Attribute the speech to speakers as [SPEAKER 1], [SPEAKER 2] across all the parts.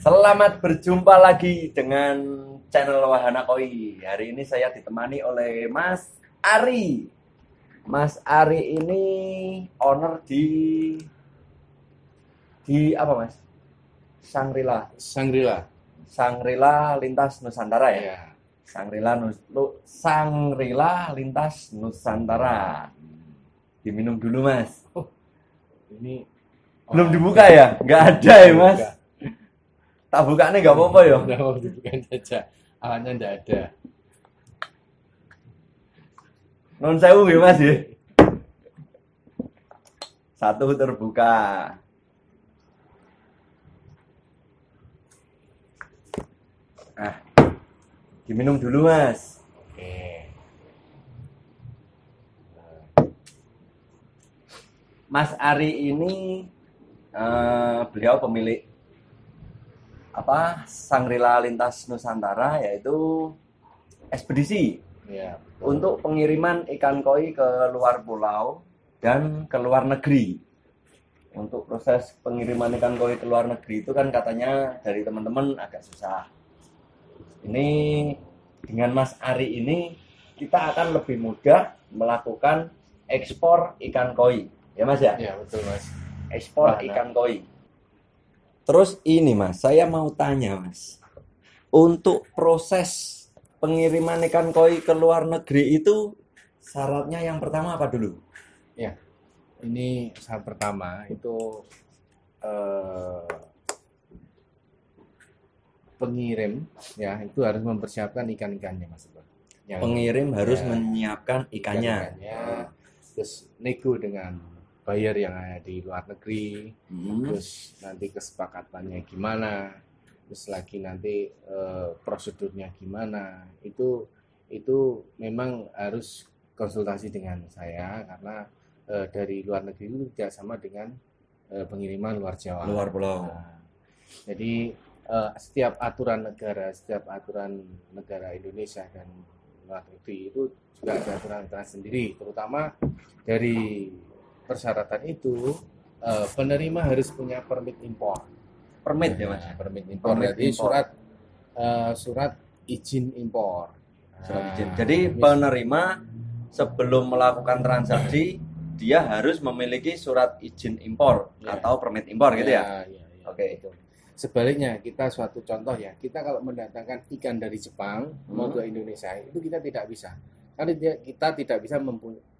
[SPEAKER 1] Selamat berjumpa lagi dengan channel Wahana Koi. Hari ini saya ditemani oleh Mas Ari. Mas Ari ini owner di apa Mas? Sangrila. Sangrila Lintas Nusantara ya.
[SPEAKER 2] Ya.
[SPEAKER 1] Sangrila Lintas Nusantara. Diminum dulu Mas.
[SPEAKER 2] Ini
[SPEAKER 1] Belum dibuka ya? Nggak ada ya Mas? Tak bukanya nggak apa-apa ya?
[SPEAKER 2] Nggak mau dibukain saja. Alatnya nggak ada.
[SPEAKER 1] Non sewu ya Mas ya. Satu terbuka. Nah, diminum dulu Mas.
[SPEAKER 2] Oke.
[SPEAKER 1] Mas Ari ini beliau pemilik Sangrila Lintas Nusantara, yaitu ekspedisi
[SPEAKER 2] Ya.
[SPEAKER 1] untuk pengiriman ikan koi ke luar pulau dan ke luar negeri. Untuk proses pengiriman ikan koi ke luar negeri itu kan katanya dari teman-teman agak susah. Ini dengan Mas Ari ini kita akan lebih mudah melakukan ekspor ikan koi. Ya Mas ya?
[SPEAKER 2] Ya, betul Mas.
[SPEAKER 1] Ekspor ikan koi. Terus ini Mas, saya mau tanya Mas. Untuk proses pengiriman ikan koi ke luar negeri itu syaratnya yang pertama apa dulu?
[SPEAKER 2] Ya. Ini syarat pertama itu pengirim ya itu harus mempersiapkan ikan-ikannya Mas.
[SPEAKER 1] Pengirim harus
[SPEAKER 2] ya,
[SPEAKER 1] menyiapkan ikannya.
[SPEAKER 2] Terus nego dengan buyer yang ada di luar negeri, terus nanti kesepakatannya gimana, terus lagi nanti prosedurnya gimana, itu memang harus konsultasi dengan saya karena dari luar negeri itu tidak sama dengan pengiriman luar Jawa.
[SPEAKER 1] Luar pulau.
[SPEAKER 2] Nah, jadi setiap aturan negara Indonesia dan luar negeri itu juga ada aturan-aturan sendiri, terutama dari persyaratan itu penerima harus punya permit impor.
[SPEAKER 1] Permit ya Mas?
[SPEAKER 2] Permit impor. Jadi surat izin impor.
[SPEAKER 1] Surat izin. Jadi penerima sebelum melakukan transaksi dia harus memiliki surat izin impor atau permit impor gitu ya?
[SPEAKER 2] Oke. Sebaliknya kita suatu contoh ya, kita kalau mendatangkan ikan dari Jepang mau ke Indonesia itu kita tidak bisa. Karena kita tidak bisa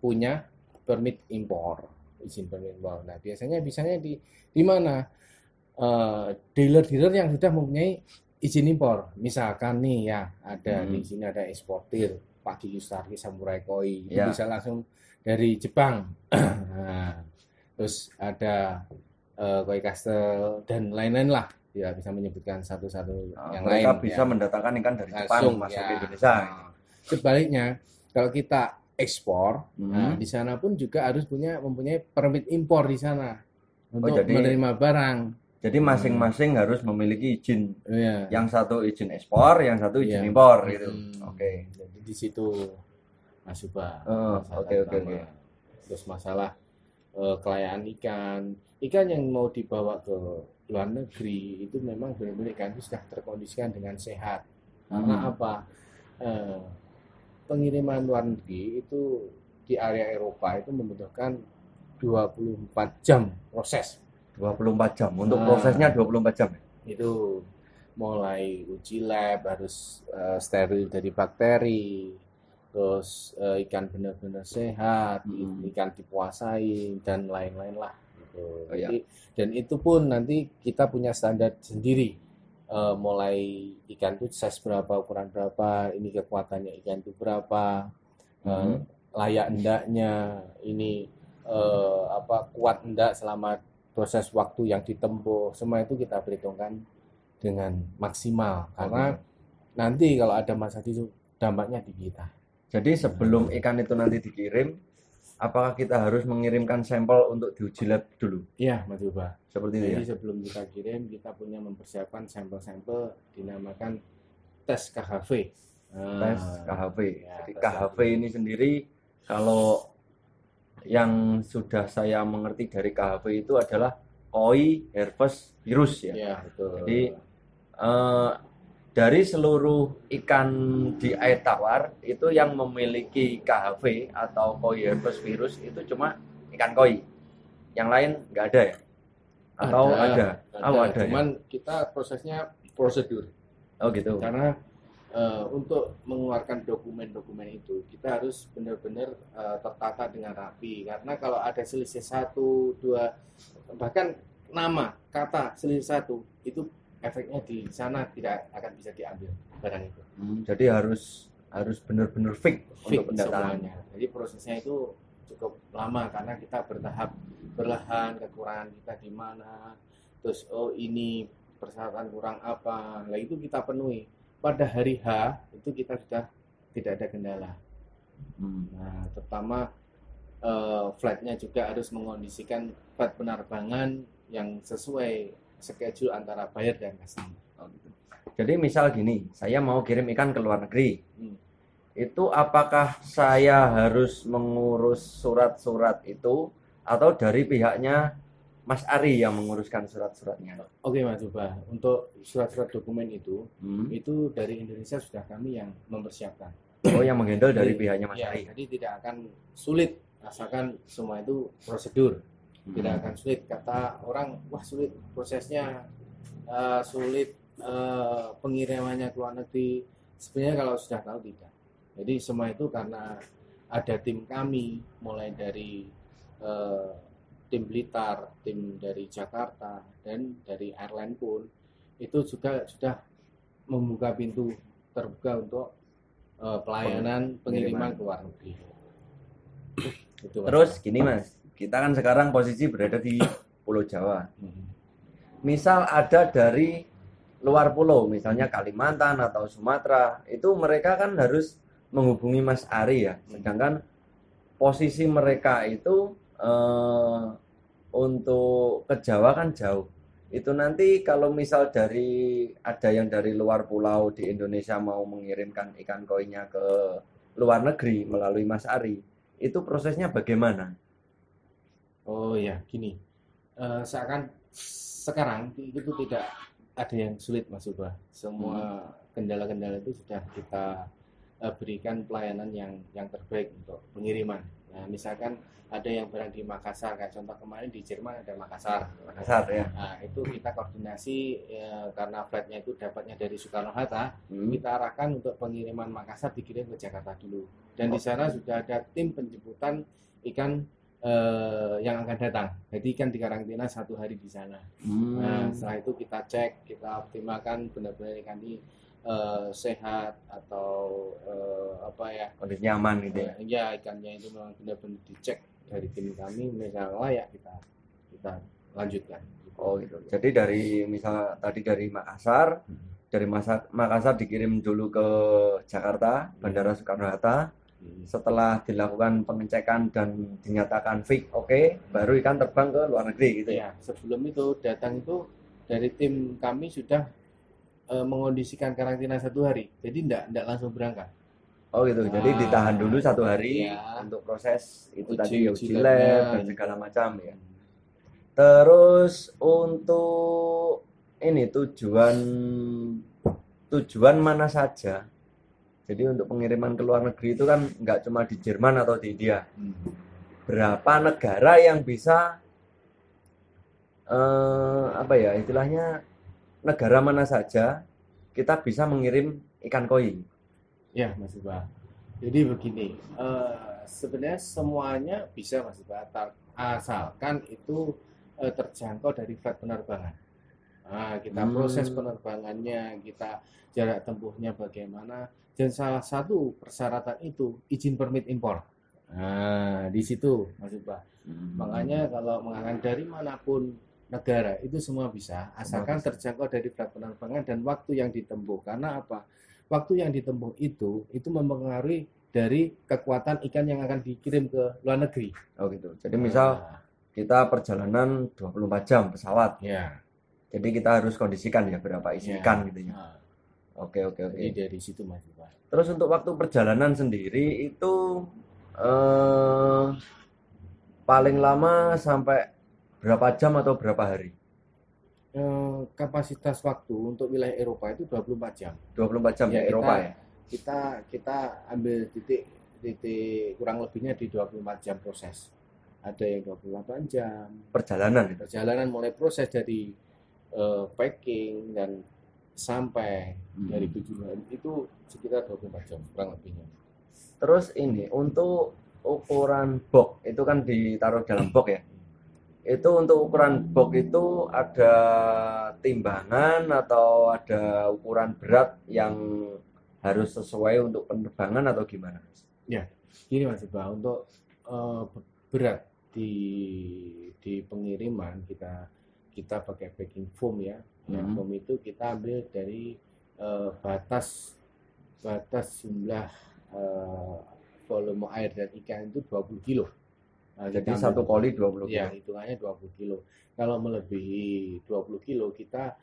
[SPEAKER 2] punya permit impor, izin permit impor. Nah, bisanya di mana? Dealer-dealer yang sudah mempunyai izin impor. Misalkan nih ya, ada di sini ada eksportir Pagi Yustarki Samurai Koi, itu bisa langsung dari Jepang. Nah, terus ada Koi Castle dan lain-lain lah. Ya, bisa menyebutkan satu-satu yang lain.
[SPEAKER 1] Mereka bisa mendatangkan ikan dari Jepang masuk ke Indonesia.
[SPEAKER 2] Sebaliknya, kalau kita ekspor, nah di sana pun juga harus mempunyai permit impor di sana untuk menerima barang.
[SPEAKER 1] Jadi masing-masing harus memiliki izin. Yang satu izin ekspor, yang satu izin impor gitu. Oke.
[SPEAKER 2] Jadi di situ Mas Subah.
[SPEAKER 1] Oke.
[SPEAKER 2] Terus masalah kelayaan ikan yang mau dibawa ke luar negeri itu memang benar-benar ikan itu sudah terkondisikan dengan sehat. Karena apa? Pengiriman luar negeri itu di area Eropa itu membutuhkan 24 jam proses.
[SPEAKER 1] 24 jam. Untuk prosesnya 24 jam.
[SPEAKER 2] Itu mulai uji lab, harus steril dari bakteri, terus ikan benar-benar sehat, ikan dipuasai dan lain-lain lah gitu. Jadi, dan itu pun nanti kita punya standar sendiri. Mulai ikan itu size berapa, ukuran berapa, ini kekuatannya ikan itu berapa, layak endaknya, ini kuat enggak selama proses waktu yang ditempuh, semua itu kita perhitungkan dengan maksimal karena nanti kalau ada masalah itu dampaknya di kita.
[SPEAKER 1] Jadi sebelum ikan itu nanti dikirim, apakah kita harus mengirimkan sampel untuk diuji lab dulu?
[SPEAKER 2] Iya, Mas Ubah.
[SPEAKER 1] Seperti itu ya.
[SPEAKER 2] Jadi sebelum kita kirim, kita punya mempersiapkan sampel-sampel dinamakan tes KHV.
[SPEAKER 1] Tes KHV. Jadi KHV ini sendiri kalau yang sudah saya mengerti dari KHV itu adalah koi herpes virus ya.
[SPEAKER 2] Iya, betul.
[SPEAKER 1] Jadi eh, dari seluruh ikan di air tawar itu yang memiliki KHV atau koi herpes virus itu cuma ikan koi. Yang lain nggak ada ya? Atau ada? Oh, ada ya?
[SPEAKER 2] Cuman kita prosesnya prosedur.
[SPEAKER 1] Oh gitu.
[SPEAKER 2] Karena untuk mengeluarkan dokumen-dokumen itu kita harus benar-benar tertata dengan rapi. Karena kalau ada selisih 1, 2, bahkan nama, kata selisih 1 itu efeknya di sana tidak akan bisa diambil barang itu.
[SPEAKER 1] Jadi harus benar-benar fix untuk pendataan.
[SPEAKER 2] Semuanya. Jadi prosesnya itu cukup lama karena kita bertahap, perlahan kekurangan kita di mana, terus ini persyaratan kurang apa, nah itu kita penuhi. Pada hari H itu kita sudah tidak ada kendala. Nah, terutama flightnya juga harus mengondisikan flight penerbangan yang sesuai schedule antara buyer dan customer.
[SPEAKER 1] Oh, gitu. Jadi misal gini, saya mau kirim ikan ke luar negeri, itu apakah saya harus mengurus surat-surat itu atau dari pihaknya Mas Ari yang menguruskan surat-suratnya?
[SPEAKER 2] Oke Mas Juba, untuk surat-surat dokumen itu dari Indonesia sudah kami yang mempersiapkan.
[SPEAKER 1] Oh, yang menghandle dari pihaknya Mas Ari.
[SPEAKER 2] Jadi tidak akan sulit, asalkan semua itu prosedur. Tidak akan sulit. Kata orang, wah sulit prosesnya, sulit pengirimannya ke luar negeri. Sebenarnya kalau sudah tahu tidak. Jadi semua itu karena ada tim kami, mulai dari tim Blitar, tim dari Jakarta, dan dari airline pun itu juga sudah membuka pintu terbuka untuk pelayanan pengiriman ke luar negeri.
[SPEAKER 1] Terus gini Mas, kita kan sekarang posisi berada di Pulau Jawa. Misal ada dari luar pulau, misalnya Kalimantan atau Sumatera, itu mereka kan harus menghubungi Mas Ari ya. Sedangkan posisi mereka itu untuk ke Jawa kan jauh. Itu nanti kalau misal ada yang dari luar pulau di Indonesia mau mengirimkan ikan koinya ke luar negeri melalui Mas Ari, itu prosesnya bagaimana?
[SPEAKER 2] Oh ya, gini. Sekarang itu tidak ada yang sulit Mas Ubah. Semua kendala-kendala itu sudah kita berikan pelayanan yang terbaik untuk pengiriman. Nah, misalkan ada yang barang di Makassar, kayak contoh kemarin di Jerman ada Makassar
[SPEAKER 1] ya.
[SPEAKER 2] Nah, itu kita koordinasi karena flightnya itu dapatnya dari Soekarno Hatta, kita arahkan untuk pengiriman Makassar dikirim ke Jakarta dulu. Dan di sana sudah ada tim penjemputan ikan yang akan datang. Jadi ikan dikarantina 1 hari di sana. Nah, setelah itu kita cek, kita optimalkan benar-benar ikan ini sehat atau
[SPEAKER 1] kondisinya aman gitu ya.
[SPEAKER 2] Ya, ikannya itu memang benar-benar dicek dari tim kami, misalnya layak kita lanjutkan.
[SPEAKER 1] Oh gitu. Jadi misal tadi dari Makassar, Makassar dikirim dulu ke Jakarta, Bandara Soekarno Hatta. Setelah dilakukan pengecekan dan dinyatakan fix oke, baru ikan terbang ke luar negeri gitu ya.
[SPEAKER 2] Sebelum itu datang itu dari tim kami sudah mengondisikan karantina 1 hari, jadi tidak langsung berangkat.
[SPEAKER 1] Oh gitu, jadi ditahan dulu 1 hari untuk proses itu tadi uji lab dan segala macam ya. Terus untuk ini tujuan mana saja? Jadi untuk pengiriman ke luar negeri itu kan nggak cuma di Jerman atau di India. Berapa negara yang bisa istilahnya negara mana saja kita bisa mengirim ikan koi?
[SPEAKER 2] Ya Mas Iba. Jadi begini, sebenarnya semuanya bisa Mas Iba, asalkan itu terjangkau dari flight penerbangan. Nah, kita proses penerbangannya, kita jarak tempuhnya bagaimana, dan salah satu persyaratan itu izin permit impor. Nah, di situ Mas Iba. Makanya kalau mengangkat dari manapun negara itu semua bisa, asalkan terjangkau dari flight penerbangan dan waktu yang ditempuh. Karena apa? Waktu yang ditempuh itu mempengaruhi dari kekuatan ikan yang akan dikirim ke luar negeri.
[SPEAKER 1] Oh gitu. Jadi misal kita perjalanan 24 jam pesawat.
[SPEAKER 2] Ya.
[SPEAKER 1] Jadi kita harus kondisikan ya berapa isi ikan gitu ya. Oke.
[SPEAKER 2] Jadi dari situ Mas.
[SPEAKER 1] Terus untuk waktu perjalanan sendiri itu paling lama sampai berapa jam atau berapa hari?
[SPEAKER 2] kapasitas waktu untuk wilayah Eropa itu 24 jam.
[SPEAKER 1] 24 jam
[SPEAKER 2] Ya,
[SPEAKER 1] ya Eropa ya.
[SPEAKER 2] Kita ambil titik kurang lebihnya di 24 jam proses. Ada yang 28 jam.
[SPEAKER 1] Perjalanan itu.
[SPEAKER 2] Perjalanan mulai proses dari packing dan sampai dari tujuan itu sekitar 24 jam kurang lebihnya.
[SPEAKER 1] Terus ini untuk ukuran box itu kan ditaruh dalam box ya. Itu untuk ukuran box itu ada timbangan atau ada ukuran berat yang harus sesuai untuk penerbangan atau gimana?
[SPEAKER 2] Ya, gini Mas Iqbal, untuk berat di pengiriman kita pakai packing foam ya. Foam itu kita ambil dari batas jumlah volume air dan ikan itu 20 kilo.
[SPEAKER 1] Nah, jadi satu koli 20 kilo.
[SPEAKER 2] Ya, hitungannya 20 kilo. Kalau melebihi 20 kilo kita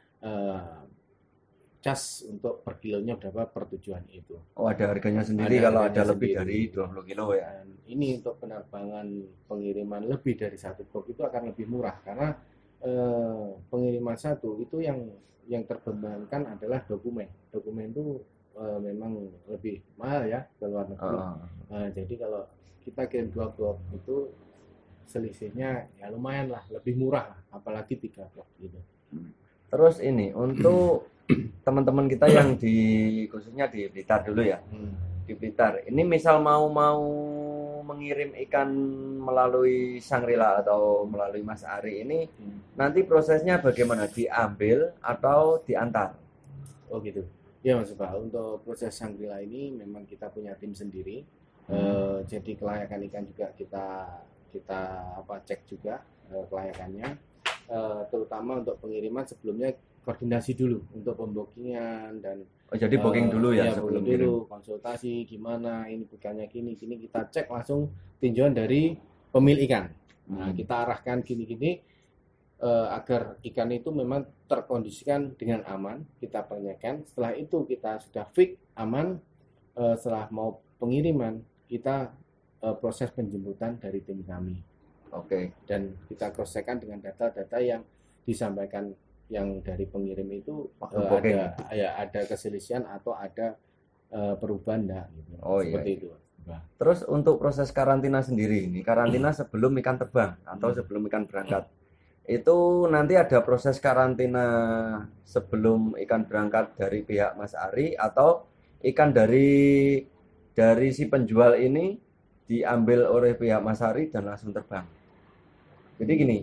[SPEAKER 2] cas untuk per kilonya berapa per tujuan itu.
[SPEAKER 1] Oh, ada harganya sendiri kalau ada lebih dari 20 kilo ya.
[SPEAKER 2] Dan ini untuk penerbangan pengiriman lebih dari satu box itu akan lebih murah karena pengiriman satu itu yang terbebankan adalah dokumen. Dokumen itu memang lebih mahal ya ke luar negeri. Nah, jadi kalau kita kirim 2 box itu selisihnya ya lumayan lah, lebih murah lah, apalagi 3 box gitu.
[SPEAKER 1] Terus ini untuk teman-teman kita yang khususnya di Blitar dulu ya. Di Blitar. Ini misal mau mengirim ikan melalui Shangri-La atau melalui Mas Ari ini nanti prosesnya bagaimana? Diambil atau diantar?
[SPEAKER 2] Oh gitu. Ya Mas Pak, untuk proses Shangri-La ini memang kita punya tim sendiri. Jadi kelayakan ikan juga kita cek juga kelayakannya. Terutama untuk pengiriman sebelumnya koordinasi dulu untuk pembookingan dan
[SPEAKER 1] jadi booking dulu ya sebelum
[SPEAKER 2] dulu konsultasi gimana ini ikannya gini kita cek langsung tinjauan dari pemilik ikan. Nah, kita arahkan gini agar ikan itu memang terkondisikan dengan aman, kita tanyakan. Setelah itu kita sudah fix aman, setelah mau pengiriman kita proses penjemputan dari tim kami.
[SPEAKER 1] Oke.
[SPEAKER 2] Dan kita cross-check-kan dengan data-data yang disampaikan yang dari pengirim itu ada keselisihan atau ada perubahan enggak gitu. Seperti itu.
[SPEAKER 1] Terus untuk proses karantina sendiri ini, karantina sebelum ikan terbang atau sebelum ikan berangkat. Itu nanti ada proses karantina sebelum ikan berangkat dari pihak Mas Ari atau ikan dari si penjual ini diambil oleh pihak Mas Ari dan langsung terbang. Jadi gini,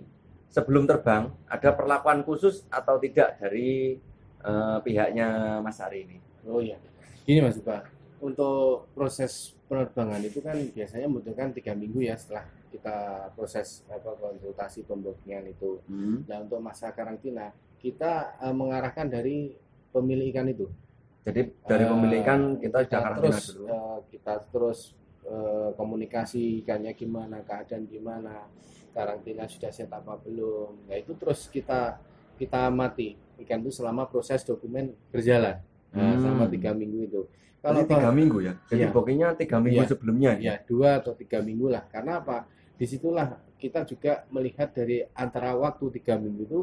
[SPEAKER 1] sebelum terbang ada perlakuan khusus atau tidak dari pihaknya Mas Ari ini?
[SPEAKER 2] Oh iya, gini Mas Pak, untuk proses penerbangan itu kan biasanya membutuhkan 3 minggu ya setelah kita proses konsultasi pembookingan itu. Nah untuk masa karantina kita mengarahkan dari pemilik ikan itu.
[SPEAKER 1] Jadi dari pemilik ikan kita sudah karantina dulu.
[SPEAKER 2] Kita terus komunikasi ikannya gimana, keadaan gimana, karantina sudah set apa belum. Nah itu terus kita amati ikan itu selama proses dokumen berjalan. Selama 3 minggu itu.
[SPEAKER 1] Kalau 3 minggu ya? Jadi bookingnya 3 minggu sebelumnya?
[SPEAKER 2] Ya, 2 atau 3 minggu lah. Karena apa? Disitulah kita juga melihat dari antara waktu 3 minggu itu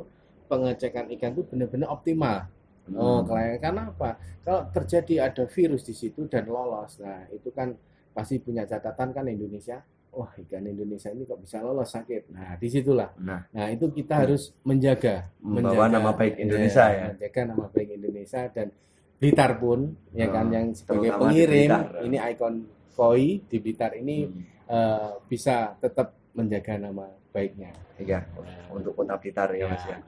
[SPEAKER 2] pengecekan ikan itu benar-benar optimal. Karena apa? Kalau terjadi ada virus di situ dan lolos, nah itu kan pasti punya catatan kan Indonesia. Wah, ikan Indonesia ini kok bisa lolos sakit. Nah, disitulah. Nah itu kita harus menjaga
[SPEAKER 1] nama baik Indonesia ya.
[SPEAKER 2] Menjaga nama baik Indonesia dan Blitar pun ya kan yang sebagai pengirim ini ikon koi di Blitar ini bisa tetap menjaga nama baiknya.
[SPEAKER 1] Iya, untuk kota Blitar ya Mas ya.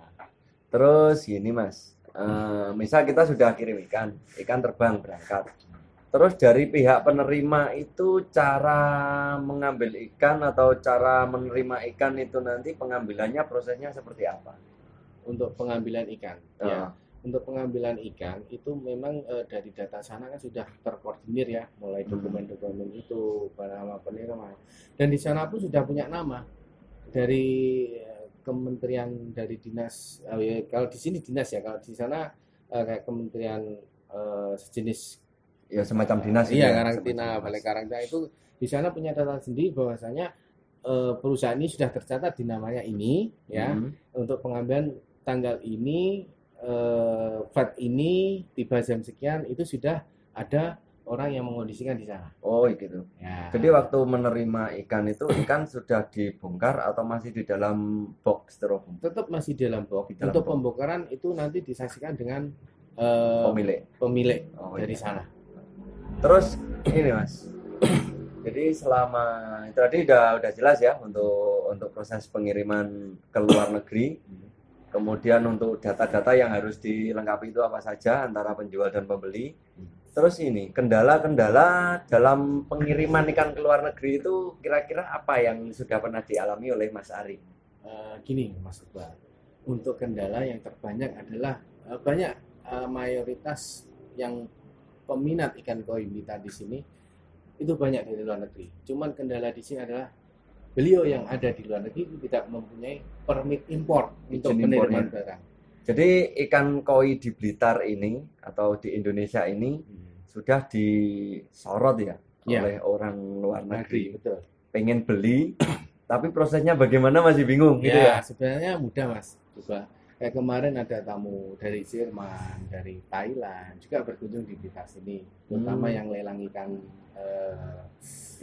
[SPEAKER 1] Terus gini Mas, misal kita sudah kirim ikan terbang berangkat. Terus dari pihak penerima itu cara mengambil ikan atau cara menerima ikan itu nanti pengambilannya prosesnya seperti apa?
[SPEAKER 2] Untuk pengambilan ikan, ya. Untuk pengambilan ikan itu memang dari data sana kan sudah terkoordinir ya, mulai dokumen-dokumen itu nama penerima. Dan di sana pun sudah punya nama dari kementerian dari dinas. Kalau di sini dinas ya, kalau di sana kayak kementerian sejenis
[SPEAKER 1] ya semacam dinas.
[SPEAKER 2] Iya, karantina, balai karantina itu di sana punya data sendiri bahwasanya perusahaan ini sudah tercatat di namanya ini ya untuk pengambilan tanggal ini, flight ini tiba jam sekian, itu sudah ada orang yang mengondisikan di sana.
[SPEAKER 1] Oh gitu.
[SPEAKER 2] Ya.
[SPEAKER 1] Jadi waktu menerima ikan itu, ikan sudah dibongkar atau masih di dalam box styrofoam?
[SPEAKER 2] Tetap masih di dalam box.
[SPEAKER 1] Di dalam
[SPEAKER 2] Untuk
[SPEAKER 1] box.
[SPEAKER 2] pembongkaran itu nanti disaksikan dengan
[SPEAKER 1] Pemilik. Oh,
[SPEAKER 2] dari
[SPEAKER 1] iya.
[SPEAKER 2] sana.
[SPEAKER 1] Terus ini Mas. Jadi selama itu tadi udah jelas ya untuk proses pengiriman ke luar negeri. Kemudian untuk data-data yang harus dilengkapi itu apa saja antara penjual dan pembeli. Terus ini kendala-kendala dalam pengiriman ikan ke luar negeri itu kira-kira apa yang sudah pernah dialami oleh Mas Ari?
[SPEAKER 2] Gini Mas Iqbal, untuk kendala yang terbanyak adalah banyak mayoritas yang peminat ikan koi Mita di sini itu banyak dari luar negeri. Cuman kendala di sini adalah beliau yang ada di luar negeri itu tidak mempunyai permit impor untuk
[SPEAKER 1] Izin
[SPEAKER 2] penerimaan
[SPEAKER 1] impornya.
[SPEAKER 2] barang.
[SPEAKER 1] Jadi ikan koi di Blitar ini atau di Indonesia ini sudah disorot ya
[SPEAKER 2] Ya.
[SPEAKER 1] oleh orang luar negeri.
[SPEAKER 2] Betul.
[SPEAKER 1] Pengen beli, tapi prosesnya bagaimana masih bingung gitu ya.
[SPEAKER 2] Sebenarnya mudah Mas. Coba kayak kemarin ada tamu dari Jerman, dari Thailand juga berkunjung di Blitar sini, terutama yang lelang ikan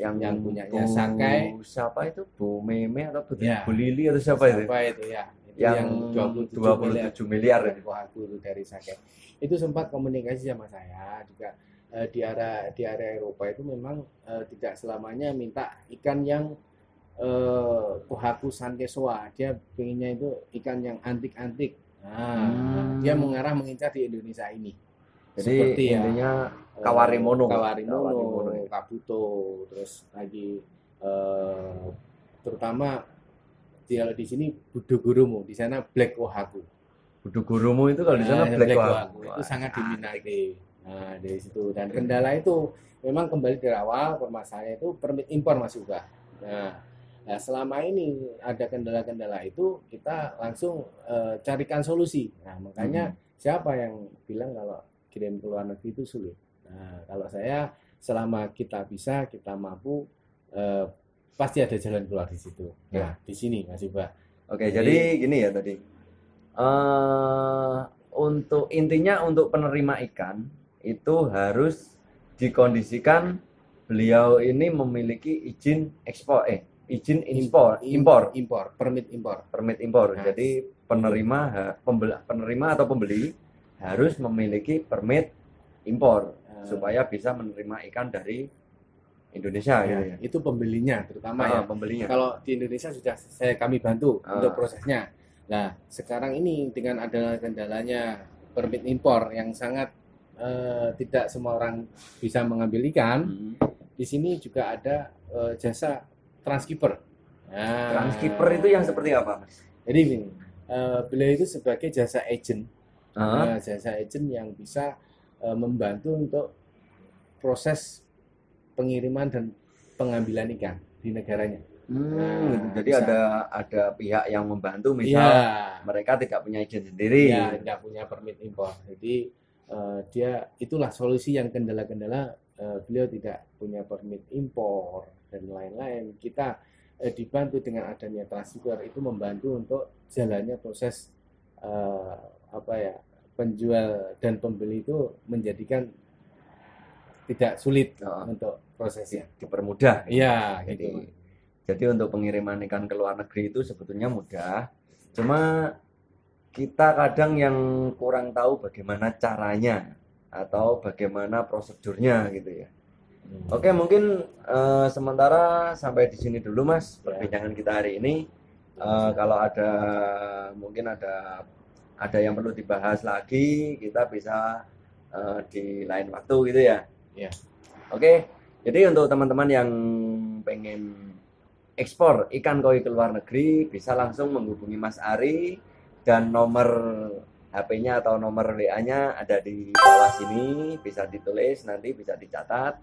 [SPEAKER 2] yang punyanya
[SPEAKER 1] Bu-
[SPEAKER 2] Sakai.
[SPEAKER 1] siapa itu? Bu Meme atau Bu,
[SPEAKER 2] Ya.
[SPEAKER 1] Bu Lili atau siapa itu?
[SPEAKER 2] Itu ya. Itu
[SPEAKER 1] Yang 27 miliar ya.
[SPEAKER 2] Kohaku itu dari Sakai. Itu sempat komunikasi sama saya juga di area Eropa itu memang tidak selamanya minta ikan yang Kohaku Sankesoa. Dia pengennya itu ikan yang antik-antik. Nah, dia mengincar di Indonesia ini.
[SPEAKER 1] Jadi
[SPEAKER 2] Seperti ya,
[SPEAKER 1] intinya Kawarimono.
[SPEAKER 2] Kawarimono, Kabuto, terus lagi terutama di sini Budogurumo, di sana Black Kohaku.
[SPEAKER 1] Budogurumo itu kalau di sana Black Kohaku.
[SPEAKER 2] Itu sangat diminati. Nah, dari situ dan kendala itu memang kembali dari awal permasalahannya itu permit impor Mas Uga. Nah, selama ini ada kendala-kendala itu kita langsung carikan solusi. Nah, makanya siapa yang bilang kalau kirim ke luar negeri itu sulit. Nah, kalau saya selama kita bisa, kita mampu, pasti ada jalan keluar di situ. Nah, di sini Mas Uga.
[SPEAKER 1] Oke, jadi gini ya tadi. Untuk intinya untuk penerima ikan itu harus dikondisikan beliau ini memiliki izin ekspor, izin impor,
[SPEAKER 2] permit impor. Nah,
[SPEAKER 1] jadi penerima atau pembeli harus memiliki permit impor supaya bisa menerima ikan dari Indonesia gitu ya.
[SPEAKER 2] Itu pembelinya terutama ya.
[SPEAKER 1] Pembelinya.
[SPEAKER 2] Kalau di Indonesia sudah kami bantu untuk prosesnya. Nah, sekarang ini dengan ada kendalanya permit impor yang sangat tidak semua orang bisa mengambil ikan. Di sini juga ada jasa transkipper. Nah,
[SPEAKER 1] Transkipper itu yang seperti apa, Mas?
[SPEAKER 2] Jadi ini, beliau itu sebagai jasa agent. Jasa agent yang bisa membantu untuk proses pengiriman dan pengambilan ikan di negaranya.
[SPEAKER 1] Jadi ada pihak yang membantu, misal mereka tidak punya izin sendiri.
[SPEAKER 2] Ya, tidak punya permit impor. Jadi dia itulah solusi yang kendala-kendala beliau tidak punya permit impor dan lain-lain. Kita dibantu dengan adanya transkipper itu membantu untuk jalannya proses penjual dan pembeli itu menjadikan tidak sulit untuk prosesnya,
[SPEAKER 1] dipermudah.
[SPEAKER 2] Iya, gitu.
[SPEAKER 1] Jadi untuk pengiriman ikan ke luar negeri itu sebetulnya mudah. Cuma kita kadang yang kurang tahu bagaimana caranya atau bagaimana prosedurnya gitu ya. Oke, mungkin sementara sampai di sini dulu Mas perbincangan kita hari ini. Kalau mungkin ada yang perlu dibahas lagi, kita bisa di lain waktu gitu ya.
[SPEAKER 2] Ya.
[SPEAKER 1] Oke, jadi untuk teman-teman yang pengen ekspor ikan koi ke luar negeri bisa langsung menghubungi Mas Ari, dan nomor HP-nya atau nomor WA-nya ada di bawah sini, bisa ditulis nanti, bisa dicatat.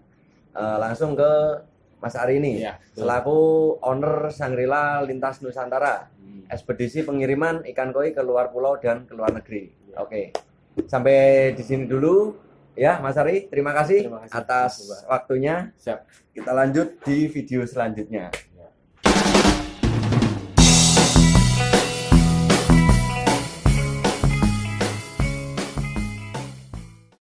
[SPEAKER 1] Langsung ke Mas Ari ini
[SPEAKER 2] Ya,
[SPEAKER 1] selaku owner Shangri-La Lintas Nusantara, ekspedisi pengiriman ikan koi ke luar pulau dan ke luar negeri. Oke, sampai di sini dulu ya Mas Ari, terima kasih atas waktunya.
[SPEAKER 2] Siap.
[SPEAKER 1] Kita lanjut di video selanjutnya.